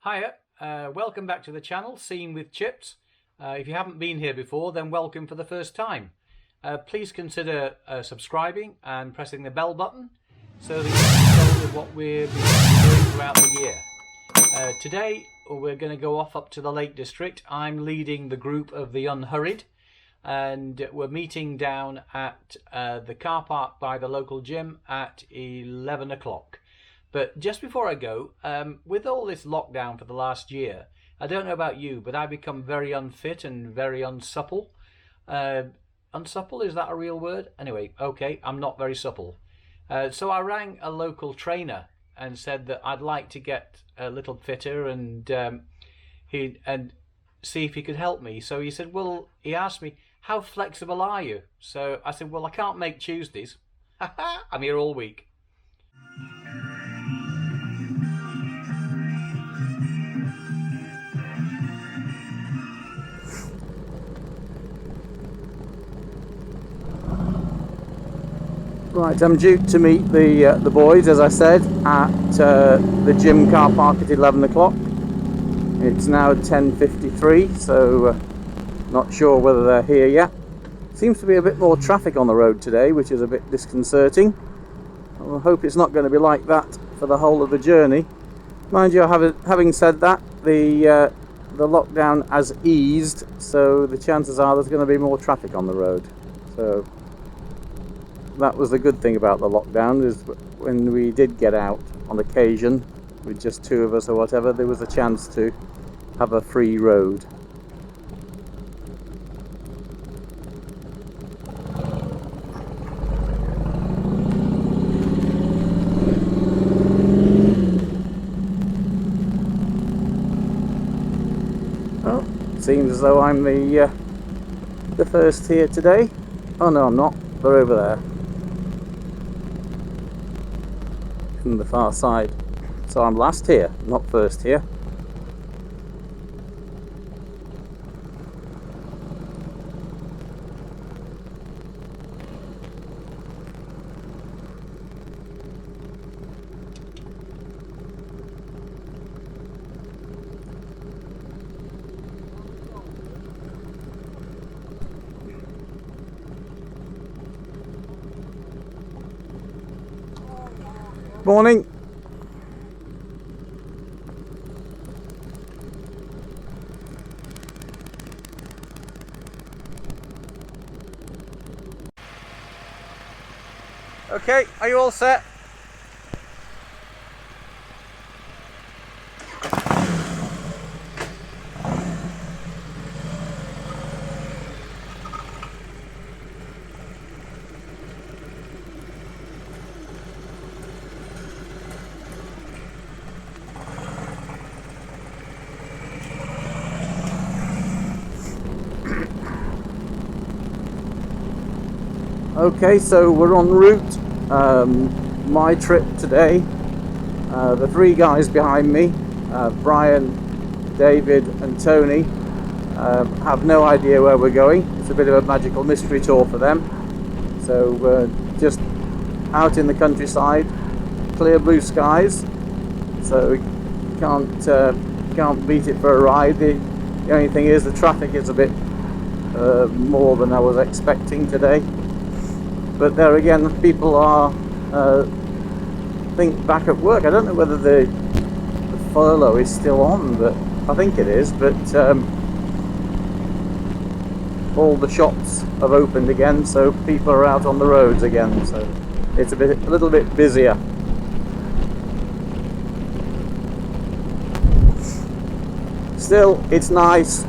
Hiya, welcome back to the channel, Scene with Chips. If you haven't been here before, then welcome for the first time. Please consider subscribing and pressing the bell button so that you're told of what we're doing throughout the year. Today we're going to go off up to the Lake District. I'm leading the group of the UnHurried, and we're meeting down at the car park by the local gym at 11 o'clock. But just before I go, with all this lockdown for the last year, I don't know about you, but I've become very unfit and very unsupple. Unsupple, is that a real word? Anyway, okay, I'm not very supple. So I rang a local trainer and said that I'd like to get a little fitter and see if he could help me. So he said, well, he asked me, how flexible are you? So I said, well, I can't make Tuesdays. I'm here all week. Right, I'm due to meet the boys, as I said, at the gym car park at 11 o'clock. It's now 10:53, so not sure whether they're here yet. Seems to be a bit more traffic on the road today, which is a bit disconcerting. I hope it's not going to be like that for the whole of the journey. Mind you, having said that, the lockdown has eased, so the chances are there's going to be more traffic on the road. So that was the good thing about the lockdown, is when we did get out on occasion with just two of us or whatever, there was a chance to have a free road. Well, seems as though I'm the first here today. Oh no, I'm not. They're over there from the far side. So I'm last here, not first here. Morning. Okay, are you all set? Okay, so we're en route. My trip today. The three guys behind me, Brian, David and Tony, have no idea where we're going. It's a bit of a magical mystery tour for them. So we're just out in the countryside, clear blue skies, so can't beat it for a ride. The only thing is the traffic is a bit more than I was expecting today. But there again, people are think back at work. I don't know whether the furlough is still on, but I think it is. But all the shops have opened again, so people are out on the roads again. So it's a little bit busier. Still, it's nice.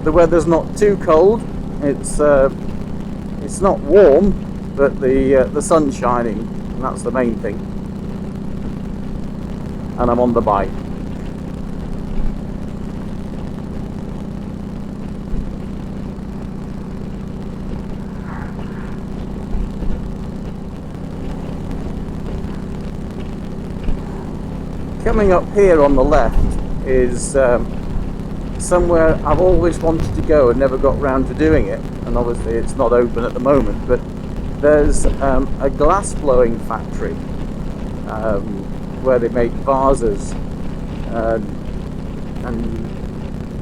The weather's not too cold. It's not warm, but the sun's shining, and that's the main thing. And I'm on the bike. Coming up here on the left is somewhere I've always wanted to go and never got round to doing it, and obviously it's not open at the moment, but there's a glass blowing factory where they make vases and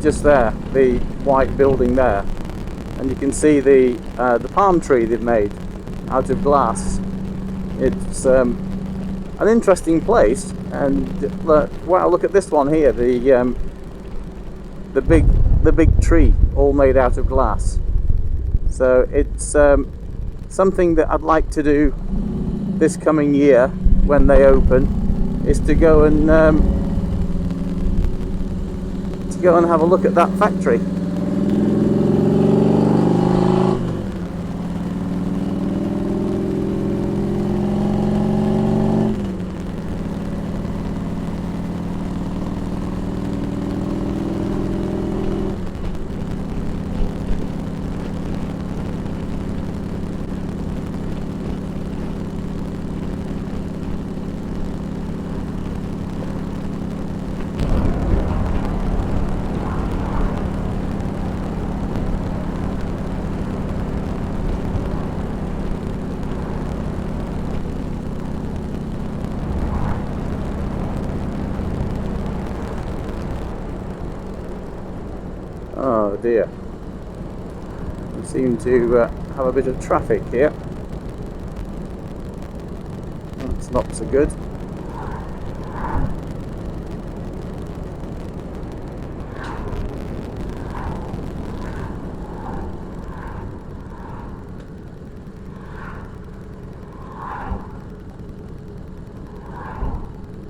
just there, the white building there, and you can see the palm tree they've made out of glass. It's an interesting place, and wow, look at this one here, the big tree all made out of glass. So it's something that I'd like to do this coming year when they open, is to go and have a look at that factory. Oh dear, we seem to have a bit of traffic here. That's not so good.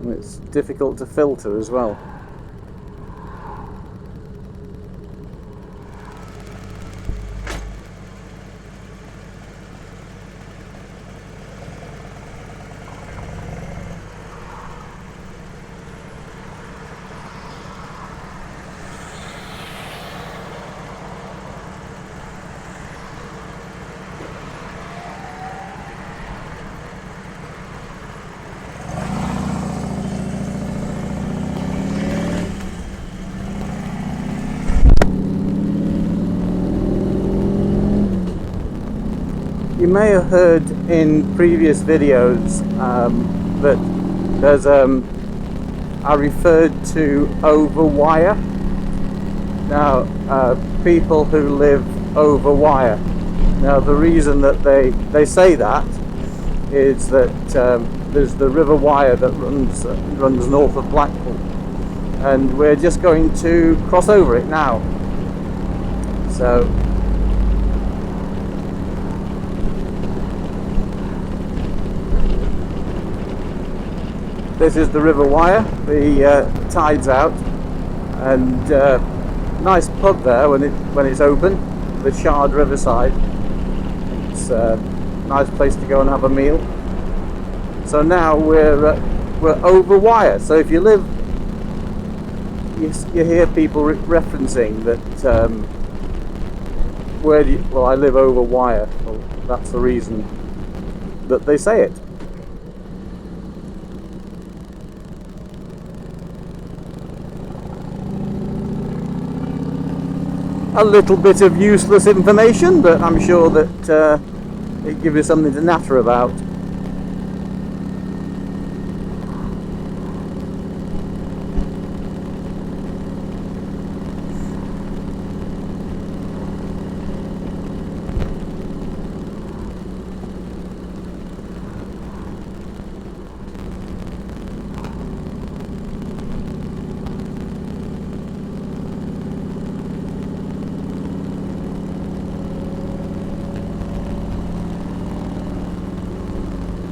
And it's difficult to filter as well. You may have heard in previous videos that there's I referred to over wire. Now people who live over wire. Now the reason that they say that is that there's the River Wire that runs north of Blackpool, and we're just going to cross over it now. So this is the River Wire. The tide's out, and nice pub there when it's open, the Shard Riverside. It's a nice place to go and have a meal. So now we're over wire. So if you live, you hear people referencing that. Where do you, well, I live over wire. Well, that's the reason that they say it. A little bit of useless information, but I'm sure that it gives you something to natter about.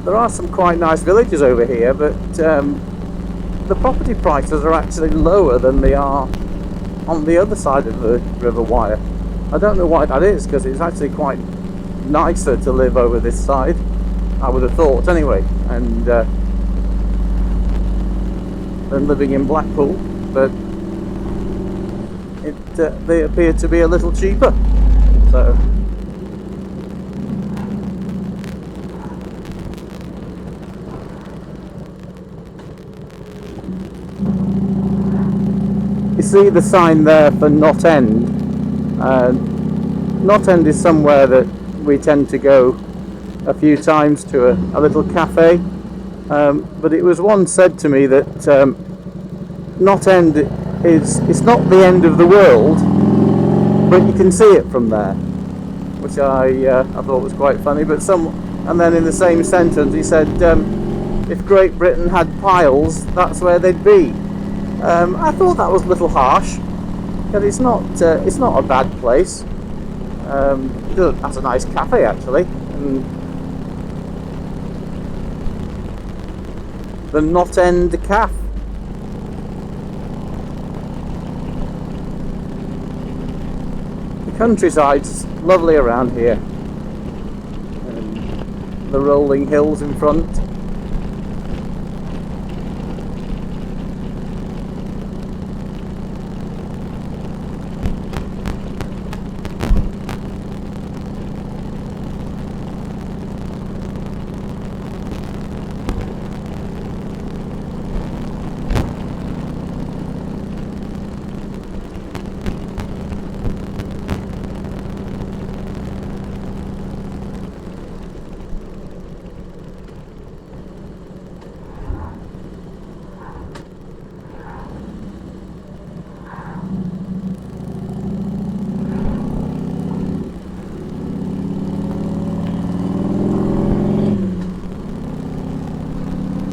There are some quite nice villages over here, but the property prices are actually lower than they are on the other side of the River Wire. I don't know why that is, because it's actually quite nicer to live over this side, I would have thought anyway, and than living in Blackpool, but they appear to be a little cheaper. So you see the sign there for Knott End. Knott End is somewhere that we tend to go a few times to a little cafe, but it was once said to me that Knot End it's not the end of the world, but you can see it from there, which I thought was quite funny. But and then in the same sentence he said, if Great Britain had piles, that's where they'd be. I thought that was a little harsh, but it's not a bad place. It has a nice cafe actually, and the Knot End Cafe. The countryside's lovely around here, and the rolling hills in front.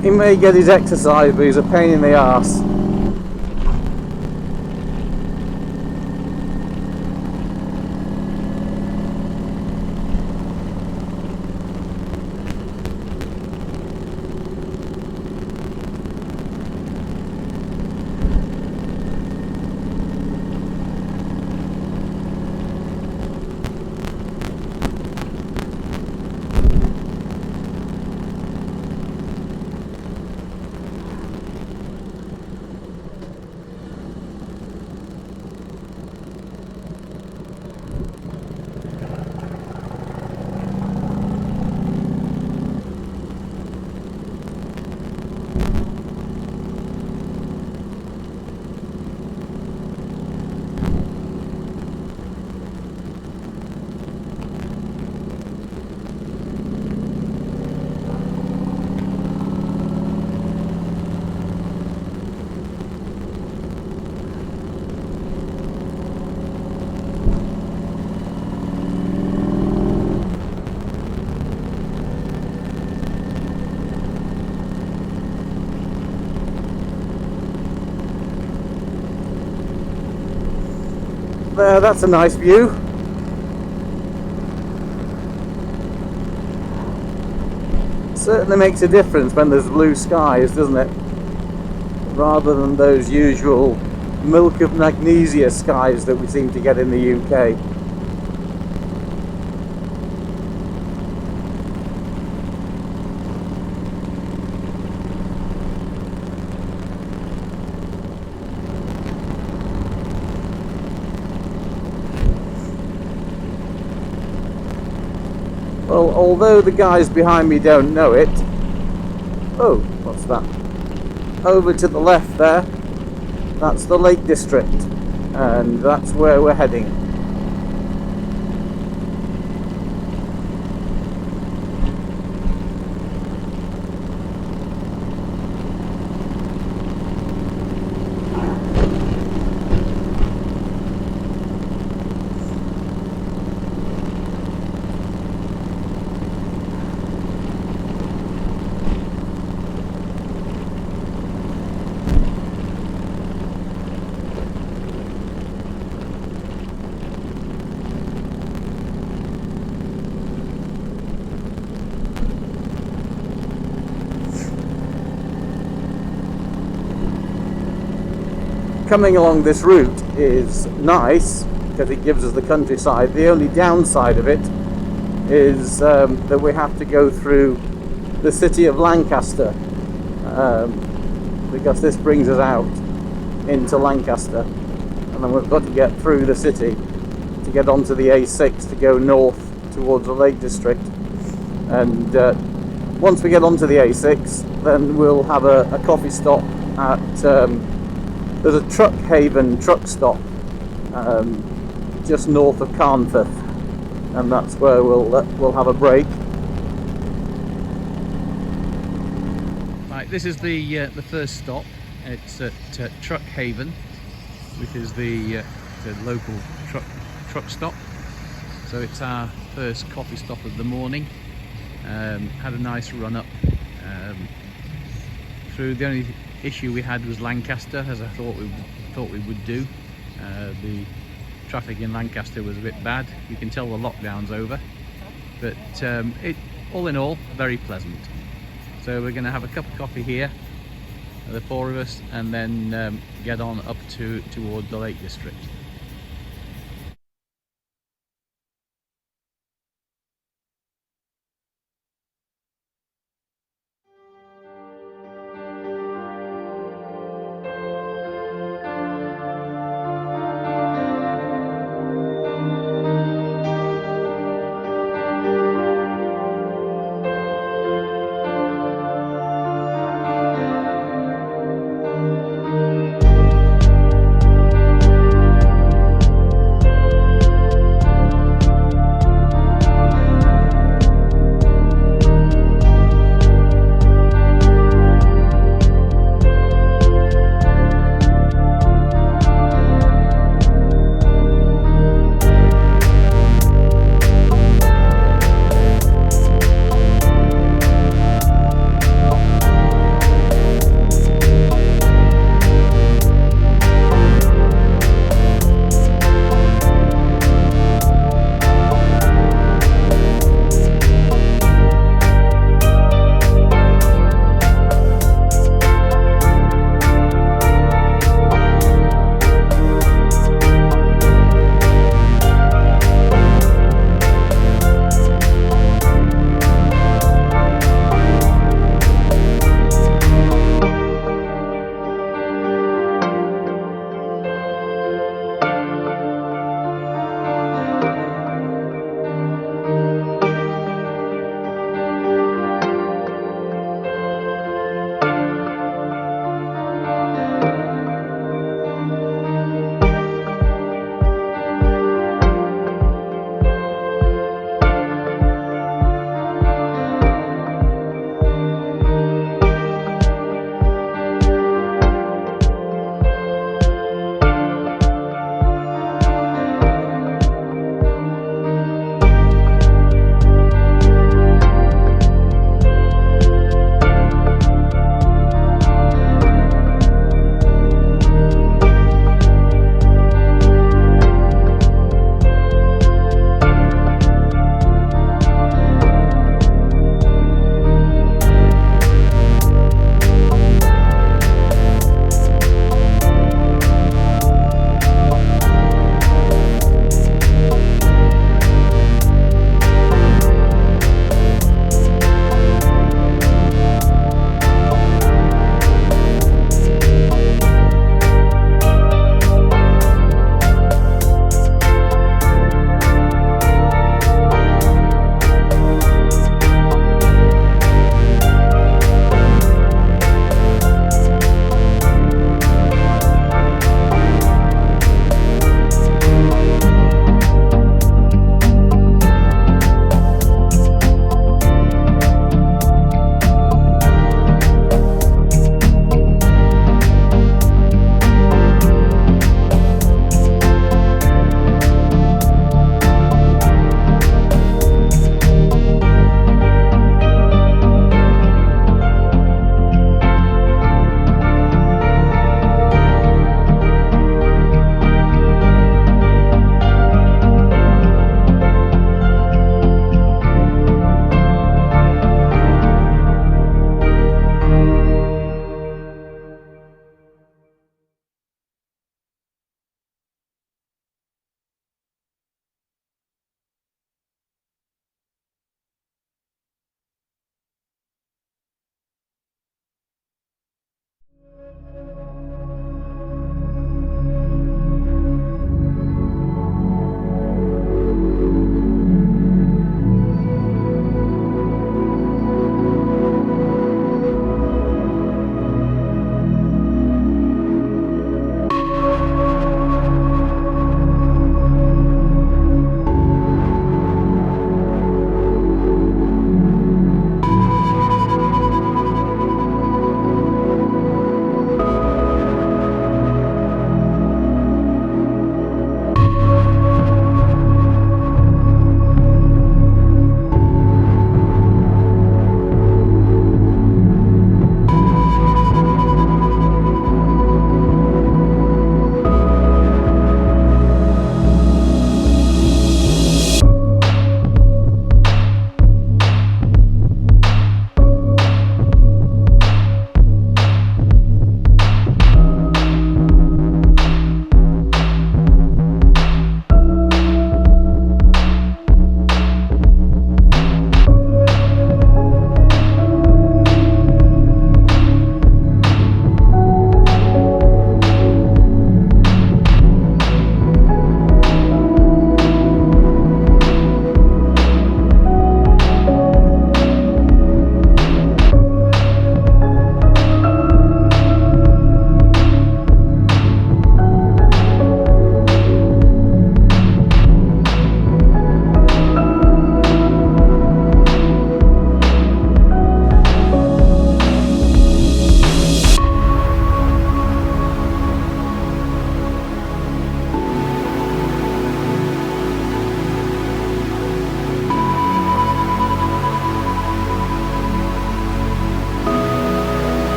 He may get his exercise, but he's a pain in the arse. There, that's a nice view. Certainly makes a difference when there's blue skies, doesn't it? Rather than those usual milk of magnesia skies that we seem to get in the UK. Well, although the guys behind me don't know it... Oh, what's that? Over to the left there, that's the Lake District, and that's where we're heading. Coming along this route is nice because it gives us the countryside. The only downside of it is that we have to go through the city of Lancaster, because this brings us out into Lancaster, and then we've got to get through the city to get onto the A6 to go north towards the Lake District. And once we get onto the A6, then we'll have a coffee stop at there's a Truck Haven truck stop just north of Carnforth, and that's where we'll have a break. Right, this is the first stop, It's at Truck Haven, which is the local truck stop. So it's our first coffee stop of the morning. Had a nice run up through. The only issue we had was Lancaster, as I thought we would do. The traffic in Lancaster was a bit bad. You can tell the lockdown's over, but all in all, very pleasant. So we're going to have a cup of coffee here, the four of us, and then get on up toward the Lake District.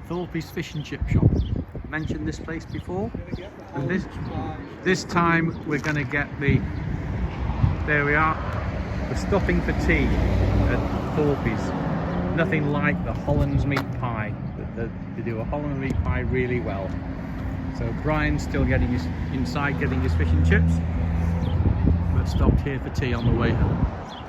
Thorpe's Fish and Chip Shop. Mentioned this place before, and this time we're going to get the, there we are, we're stopping for tea at Thorpe's. Nothing like the Hollands meat pie. They do a Holland meat pie really well. So Brian's still getting inside getting his fish and chips, but stopped here for tea on the way home.